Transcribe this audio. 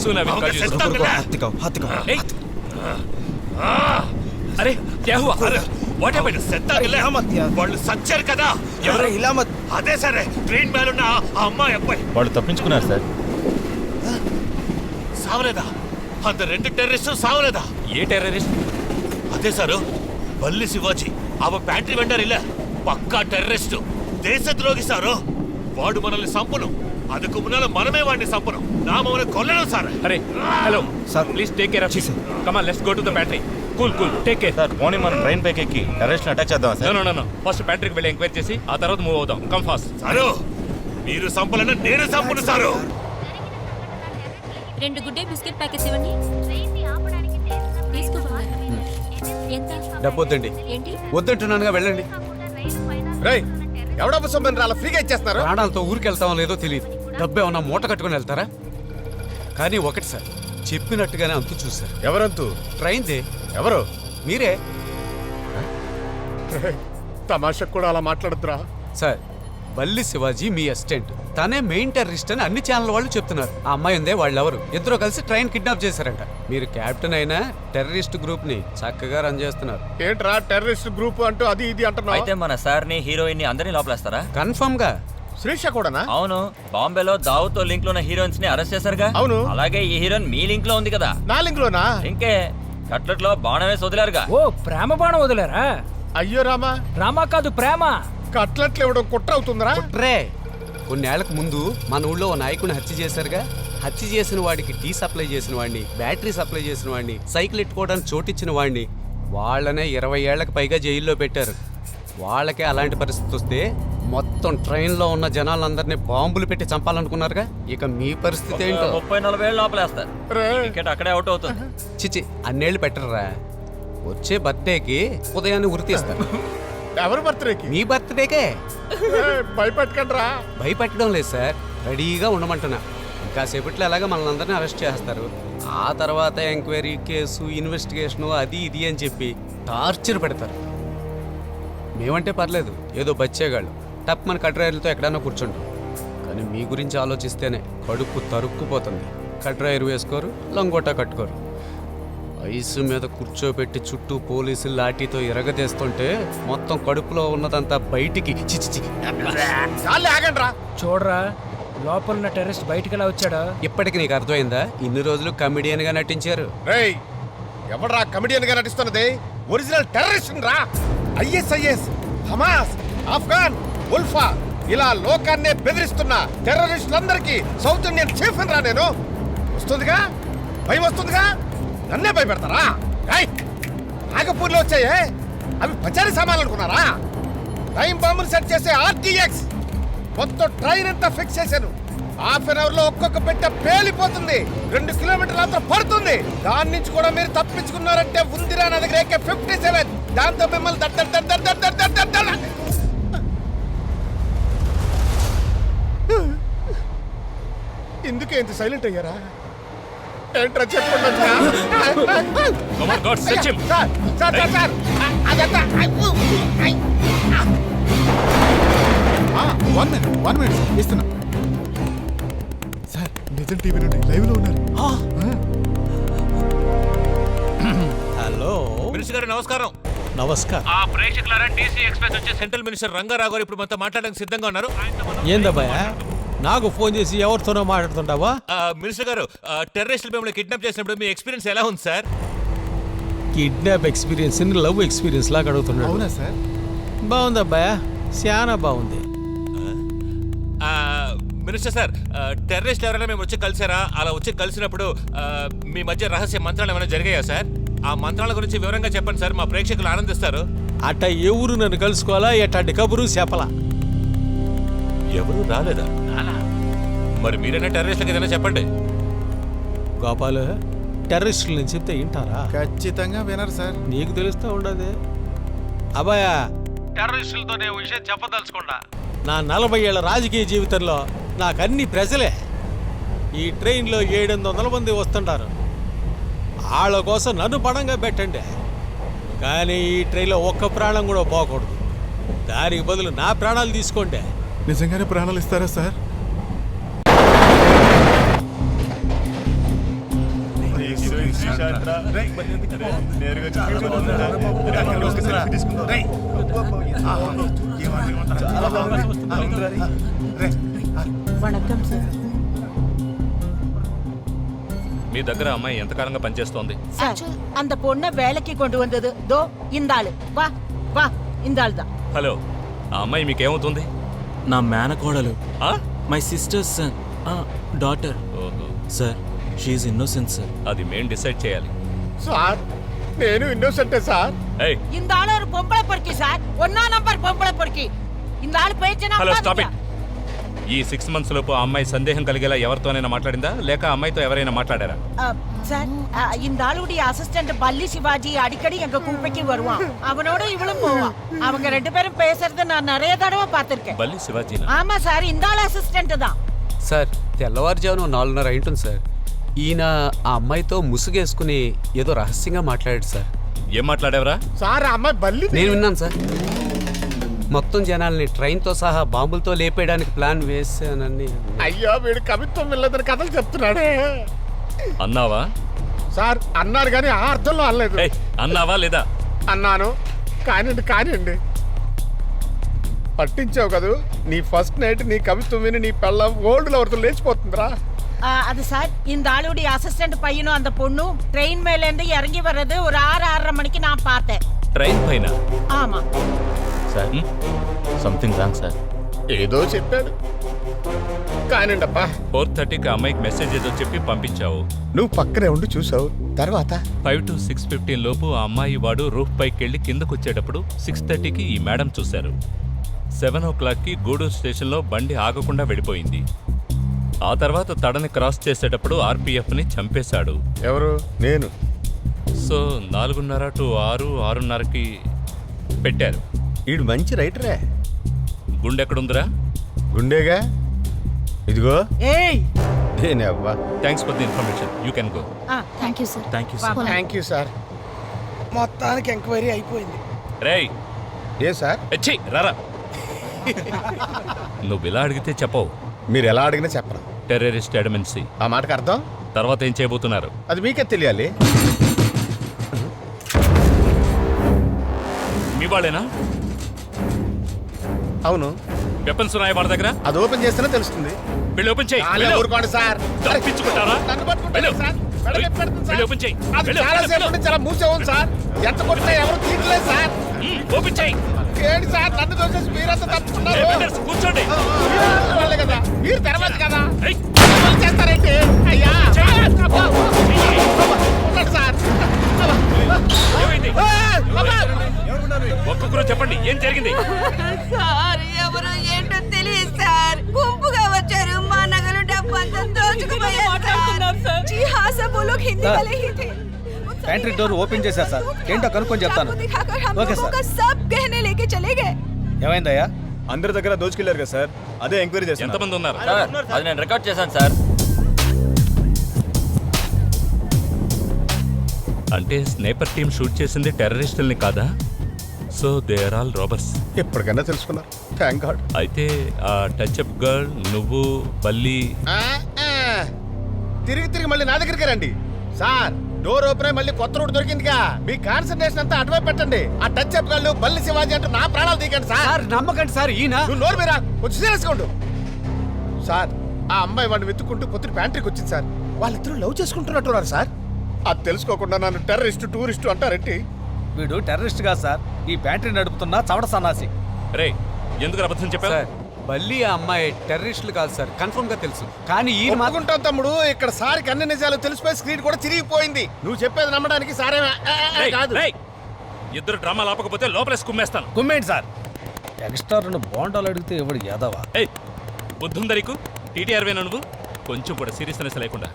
soon I will call you. अरे क्या हुआ? What happened? వాళ్ళు సచ్చారు కదా. ఎవరు? ఇలామత్. అదే సరే, ట్రైన్ మీద ఉన్న ఆ అమ్మాయి అబ్బాయి వాళ్ళు తప్పించుకున్నారు సార్. సావలేదా? అంత 2 టెర్రరిస్టు సావలేదా? ఏ టెర్రరిస్ట్? అదే సారు, బల్లి శివాజీ అవ ప్యాంట్రీ వెండర్ ఇలా పక్కా టెర్రరిస్టు, దేశద్రోగి సారు. వాడు మనల్ని సంపును, అందుకు మున్నాల మనమే వాడిని సంపును, నా మమ్మల్ని కొల్లను సార్. అరే hello sir, please take care of him. Come on, let's go to the battery. Cool take care. Sir పోనీ మనం ట్రైన్ పైకి ఎక్కి టెర్రరిస్ట్ని అటాక్ చేద్దాం సార్. నో ఫస్ట్ బ్యాటరీకి వెళ్ళి ఎంక్వైరీ చేసి ఆ తర్వాత మూవ్ అవుదాం. Come fast. సారు, మీరు సంపలను నేను సంపును సారు. 2 గుడ్డే బిస్కెట్ ప్యాకెట్స్ ఇవ్వండి. ఎంత డబ్బు వద్దండి. ఏంటి? వద్దంటున్నానుగా, వెళ్ళండి. రేయ్, ఎవడబ్బ సొమ్మని రాళ్ళ ఫ్రీగా ఇచ్చేస్తున్నారు. ప్రాణాలతో ఊరికి వెళ్తామో లేదో తెలియదు. డబ్బు ఏమన్నా మూట కట్టుకుని వెళ్తారా? కానీ ఒకటి సార్, చెప్పినట్టుగానే అంతు చూశారు. ఎవరంతు? ట్రైన్దే. ఎవరు? మీరే తమాషకు కూడా అలా మాట్లాడుతురా సార్. బల్లి శివాజీ మీ అసిస్టెంట్, తనే మెయిన్ టెర్రరిస్ట్ అని అన్ని ఛానల్ వాళ్ళు చెప్తున్నారు. ఆ అమ్మాయి ఉందే, వాళ్ళెవరు? ఇద్దరు కలిసి ట్రైన్ కిడ్నాప్ చేశారంట. మీరు కెప్టెన్ అయినా టెర్రరిస్ట్ గ్రూప్ ని చక్కగా రన్ చేస్తున్నారు. ఏంట్రా టెర్రరిస్ట్ గ్రూప్ అంటూ అది ఇది అంటున్నావు? అయితే మన సార్ ని హీరోయిన్ ని అందరినీ లోపలేస్తారా? కన్ఫర్మ్ గా. శ్రీష కూడానా? అవును, బాంబేలో దావుతో లింక్ లో ఉన్న హీరోయిన్స్ ని అరెస్ట్ చేశారుగా. అవును. అలాగే ఈ హీరోయిన్ మీ లింక్ లో ఉంది కదా. నా లింక్ లోనా? ఇంకే కట్లెట్ లో బాణం వేసి వదిలారుగా. ఓ ప్రేమ బాణం వదిలేరా? అయ్యో రామా, రామా కాదు ప్రేమ. కట్లెట్లు ఇవ్వడం కుట్ర అవుతుందిరా. కుట్రే. కొన్నేళ్లకు ముందు మన ఊళ్ళో ఓ నాయకుడిని హత్య చేశారుగా. హత్య చేసిన వాడికి టీ సప్లై చేసిన వాడిని, బ్యాటరీ సప్లై చేసిన వాడిని, సైకిల్ ఎట్టుకోవడానికి చోటిచ్చిన వాడిని, వాళ్ళనే 20 ఏళ్లకు పైగా జైల్లో పెట్టారు. వాళ్ళకే అలాంటి పరిస్థితి వస్తే మొత్తం ట్రైన్లో ఉన్న జనాలందరినీ బాంబులు పెట్టి చంపాలనుకున్నారుగా. ఇక మీ పరిస్థితి ఏంటో. 30-40 ఏళ్ళు లోపలేస్తారు. టికెట్ అక్కడే అవుట్ అవుతుంది. చిచి, అన్నేళ్ళు పెట్టరురా. వచ్చే బర్త్డేకి ఉదయాన్నే ఉరి తీస్తారు. ఎవరు బర్త్డేకి? మీ బర్త్డేకే. భయపెట్టకండి రా. భయపెట్టడం లేదు సార్, రెడీగా ఉండమంటున్నా. కాసేపట్లో ఎలాగ మనల్ని అందరినీ అరెస్ట్ చేస్తారు. ఆ తర్వాత ఎంక్వైరీ, కేసు, ఇన్వెస్టిగేషను, అది ఇది అని చెప్పి టార్చర్ పెడతారు. మేమంటే పర్లేదు, ఏదో బచ్చేగాళ్ళు టప్ మన కట్రాయర్లతో ఎక్కడైనా కూర్చుంటాం. కానీ మీ గురించి ఆలోచిస్తేనే కడుపు తరుక్కుపోతుంది. కట్రాయర్ వేసుకోరు, లంగోటా కట్టుకోరు. ఐసు మీద కూర్చోబెట్టి చుట్టూ పోలీసులు లాఠీతో ఎరగదేస్తుంటే మొత్తం కడుపులో ఉన్నదంతా బయటికి చిచిచి. ఆగండి రా. చూడరా, లోపల ఉన్న టెర్రరిస్ట్ బయటికి ఎలా వచ్చాడా? ఇప్పటికి నీకు అర్థమైందా? ఇన్ని రోజులు కమెడియన్ గా నటించారు. రేయ్, ఎవడ్రా కమెడియన్ గా నటిస్తున్నది? ఒరిజినల్ టెర్రరిస్ట్ రా. ISIS, హమాస్, ఆఫ్ఘాన్, ఉల్ఫా ఇలా లోకాన్నే బెదిరిస్తున్న టెర్రరిస్టులందరికీ సౌత్ ఇండియన్ చీఫ్ రా నేను. వస్తుందిగా భయం, వస్తుందిగా. నన్నే భయపెడతారా? నాగపూర్లో వచ్చాయే అవి పచారీ సామాన్లు అనుకున్నారా? టైం బాంబులు సెట్ చేసే RTX మొత్తం ట్రైన్ అంతా ఫిక్స్ చేశాను. ½ అన్ అవర్ లో ఒక్కొక్క పెట్టె పేలిపోతుంది. 2 కిలోమీటర్ల అంతా పడుతుంది. దాని నుంచి కూడా మీరు తప్పించుకున్నారంటే ఉందిరా నా దగ్గర AK-57. దాంతో మిమ్మల్ని ఎందుకే ఇంత సైలెంట్ అయ్యారా? ఏంట్రా చెప్పండి. వన్ మినిట్ ఇస్తున్నా సార్. నిజం టీవీ నుండి లైవ్ లో ఉన్నారు. హలో మినిస్టర్ గారు, నమస్కారం. నమస్కారం. ఆ ప్రేక్షకులారా, DC ఎక్స్ప్రెస్ వచ్చే సెంట్రల్ మినిస్టర్ రంగారావు గారు ఇప్పుడు మనతో మాట్లాడడానికి సిద్ధంగా ఉన్నారు. ఏందబ్బాయ, నాకు ఫోన్ చేసి ఎవరితోనో మాట్లాడుతుంటావా? మినిస్టర్ గారు, టెర్రరిస్టులు మిమ్మల్ని కిడ్నాప్ చేసినప్పుడు మీ ఎక్స్పీరియన్స్ ఎలా ఉంది sir? Kidnap experience love experience లాగా అడుగుతున్నాడు. అవునా సార్? బాగుంది అబ్బాయ, చాలా బాగుంది. మినిస్టర్ సార్, టెర్రరిస్టులు ఎవరైనా మేము వచ్చి కలిసారా? అలా వచ్చి కలిసినప్పుడు మీ మధ్య రహస్య మంత్రాలు ఏమైనా జరిగాయా సార్? ఆ మంత్రాల గురించి వివరంగా చెప్పండి సార్, మా ప్రేక్షకులు ఆనందిస్తారు. అట్ట ఎవరు నన్ను కలుసుకోవాలా? ఎట్లాంటి కబురు చెప్పలా? ఎవరు రాలేదా? మరి మీరైనా టెర్రరిస్టులకు ఏదైనా చెప్పండి. గోపాలు, టెర్రరిస్టులు నేను చెప్తే వింటారా? ఖచ్చితంగా వినరు సార్. నీకు తెలుస్తూ ఉండదు అబ్బాయ. టెర్రరిస్టులతో నేను విషయం చెప్పదలుచుకోండా. నా 40 ఏళ్ల రాజకీయ జీవితంలో నాకు అన్ని ప్రజలే. ఈ ట్రైన్లో 700 మంది వస్తుంటారు. వాళ్ళ కోసం నన్ను పడంగా పెట్టండి. కానీ ఈ ట్రైన్లో ఒక్క ప్రాణం కూడా పోకూడదు. దానికి బదులు నా ప్రాణాలు తీసుకోండి. నిజంగానే ప్రాణాలు ఇస్తారా సార్? வணக்கம் சார். మీ దగ్గర అమ్మాయి ఎంతకాలంగా పనిచేస్తోంది? சார் அந்த பொண்ணை வேலைக்கு கொண்டு வந்தது தோ இந்த ஆளு. வா வா இந்த ஆள் தான். హలో, ఆ అమ్మాయి మీకేమవుతుంది? నా మేనకోడలు, ఆ? మై సిస్టర్స్ సన్ డాటర్ ఓహో, సార్. She innocent sir. అది మేం డిసైడ్ చేయాలి. సార్ నేను ఇన్నోసెంటే సార్. ఏయ్, இந்த ஆளு ஒரு பொம்பளை பொறுக்கி சார். 1ஆம் நம்பர் பொம்பளை பொறுக்கி. இந்த ஆளு பேச்சனா హలో, స్టాప్ ఇట్. ఈ 6 months లోపు ఆ అమ్మాయి సందేహం కలిగేలా ఎవరితోనైనా మాట్లాడిందా, లేక ఆ అమ్మాయితో ఎవరైనా మాట్లాడారా? சார் இந்த ஆளுடைய அசிஸ்டன்ட் பல்லி சிவாஜி அடிக்கடி எங்க கூப்பைக்கு வருவான். அவனோட இவளும் போவான். அவங்க 2 பேரும் பேசுறத நான் நிறைய தடவை பார்த்திருக்கேன். బల్లి శివాజీనా? ஆமா சார், இந்த ஆளு అసిస్టెంట్ தான். సార్ తెల్లవారుజామున 4:30 అయి ఉంటుంది సార్. ఈయన ఆ అమ్మాయితో ముసుగేసుకుని ఏదో రహస్యంగా మాట్లాడాడు సార్. ఏం మాట్లాడేవరా? సార్ ఆ అమ్మాయి బల్లి. నేను విన్నాను సార్. మొత్తం జనాల్ని ట్రైన్తో సహా బాంబులతో లేపేయడానికి ప్లాన్ వేసానని. అయ్యో వీడు కవిత్వం వెళ్ళదని కథలు చెప్తున్నాడే. అన్నావా? సార్ అన్నారు కానీ ఆ అర్థంలో అనలేదు. ఏయ్, అన్నావా లేదా? అన్నాను. కానివ్వండి పట్టించావు కదూ. నీ ఫస్ట్ నైట్ నీ కవిత్వం విని నీ పెళ్ళం ఓల్డ్ లవర్తో లేచిపోతుందిరా. அது சார் இந்த ஆளுடைய அசிஸ்டன்ட் பையனும் அந்த பொண்ணும் ட்ரெயின் மேல இருந்து இறங்கி வர்றது ஒரு 6:30 மணிக்கு நான் பார்த்தேன். ట్రైన్ పైన? ஆமா సార్ సంథింగ్ రాంగ్ సార్. ఏదో చెప్పాడు కానివ్వండి అప్పా. 4:30కి అమ్మాయికి మెసేజ్ ఏదో చెప్పి పంపించావు. నువ్వు పక్కనే ఉండి చూసావు. తర్వాత 5 to 6:15 లోపు ఆ అమ్మాయి వాడు రూఫ్ పైకి వెళ్ళి కిందకు వచ్చేటప్పుడు 6:30కి ఈ మేడం చూశారు. 7 o'clockకి గూడూరు స్టేషన్లో బండి ఆగకుండా వెళ్ళిపోయింది. ఆ తర్వాత తడని క్రాస్ చేసేటప్పుడు ఆర్పిఎఫ్ని చంపేశాడు. ఎవరు? నేను. సో 4:30 to 6:30కి పెట్టారు. ఈడు మంచి రైటరే. గుండె ఎక్కడుందిరా? గుండేగా ఇదిగో. ஏய் నేనే అవ్వా. Thanks for the information. You can go. Thank you sir. Thank you sir. Thank you sir. మొత్తానికి ఎంక్వైరీ అయిపోయింది. రేయ్, ఏ సార్? ఎచ్చి రారా. నువ్వు ఇలా అడిగితే చెప్పవు. మీరు ఎలా అడిగినా చెప్పను. టెర్రరిస్ట్ ఎడమెన్సీ. ఆ మాటకు అర్థం తర్వాత ఏం చేయబోతున్నారు? అది మీకే తెలియాలి. మీ వాళ్ళేనా? అవును. వెపన్స్ ఉన్నాయి వాళ్ళ దగ్గర? అది ఓపెన్ చేస్తేనే తెలుస్తుంది. వెళ్ళి ఓపెన్ చేయి. చాలా ఊరుకోండి సార్. తప్పించుకుంటారా? నన్ను పట్టుకుంటారా వెళ్ళు. సార్? మెడలు నొప్పి పెడుతుంది సార్. వెళ్ళి ఓపెన్ చేయి. అది వెళ్ళు, చాలా వెళ్ళు, సేపు నుండి చాలా మూసే ఉంది సార్. ఎంత కొట్టినా ఎవరు తీయట్లేదు సార్. ఓపెన్ చేయి. ఏంటి సార్ నన్ను చూసేసి మీరంతా తప్పుకున్నారు. Defenders, కూర్చోండి. మీరు వాళ్ళే కదా, మీరు తెరవచ్చు కదా. ఏయ్, ఎవరు చేస్తారేంటి? అయ్యా అబ్బా. ఉన్నాడు సార్. ఏమైంది? ఒక్కొక్కరు చెప్పండి, ఏం జరిగింది? సార్ ఎవరో ఏంటో తెలియదు సార్. గుంపుగా వచ్చారు. మా నగలు డబ్బు అంతా దోచుకుపోయారు సార్. జీ హా సబ్ वो लोग हिंदी वाले ही थे. ప్యాంట్రీ డోర్ ఓపెన్ చేశారు సార్. ఏంటో కనుక్కొని చెప్తాను. Okay sir. सब गहने लेके चले गए. ఏమైందయ్యా? అందరి దగ్గర దోచుకెళ్లారు కదా సార్, అదే ఎంక్వైరీ చేస్తాను. ఎంతమంది ఉన్నారు? సార్, అది నేను రికార్డ్ చేశాను సార్. అంటే స్నేపర్ టీం షూట్ చేసింది టెర్రరిస్టుల్ని కాదా? So they are all robbers. ఎప్పటికైనా తెలుసుకున్నారు. Thank God. అయితే ఆ టచ్ అప్ గర్ల్, నువ్వు, బల్లి. తిరిగి మళ్ళీ నా దగ్గరికి రండి సార్. డోర్ ఓపెన్ అయి మళ్ళీ కొత్త రూట్ దొరికిందిగా. మీ కాన్సన్ట్రేషన్ అంతా అటువైపు పెట్టండి. ఆ టచ్ అప్ గాళ్ళు, బల్లి శివాజీ అంటూ నా ప్రాణాలు తీకండి సార్. సార్ నమ్మకండి సార్. ఈయన నువ్వు నోరు మీరా, కొంచెం సీరియస్గా ఉండు సార్. ఆ అమ్మాయి వాడిని వెతుక్కుంటూ పొద్దున ప్యాంట్రీకి వచ్చింది సార్. వాళ్ళిద్దరూ లవ్ చేసుకుంటున్నట్టున్నారు సార్. అది తెలుసుకోకుండా నన్ను టెర్రరిస్ట్, టూరిస్ట్ అంటారేంటి? వీడు టెర్రరిస్ట్ గా సార్. ఈ ప్యాంట్రీ నడుపుతున్న చవట సన్నాసి. రే, ఎందుకు అబద్ధం చెప్పావు? సార్ బల్లి ఆ అమ్మాయి టెర్రరిస్టులు కాదు సార్, కన్ఫర్మ్ గా తెలుసు. కానీ ఈయన మాత్రం ఒప్పుకుంటాం తమ్ముడు. ఇక్కడ సార్కి అన్ని నిజాలు తెలిసిపోయి స్క్రీన్ కూడా చిరిగిపోయింది. నువ్వు చెప్పేది నమ్మడానికి సారే రేయ్, కాదు. రేయ్, ఇద్దరు డ్రామా లాపకపోతే లోపలేసి కుమ్మేస్తాను. కుమ్మేంటి సార్? ఎక్స్ట్రా 2 బాండాలు అడిగితే ఎవడు యాదవా? ఏయ్, బుద్ధుందరికు టీటీఆర్వేనా నువ్వు? కొంచెం కూడా సీరియస్నెస్ లేకుండా.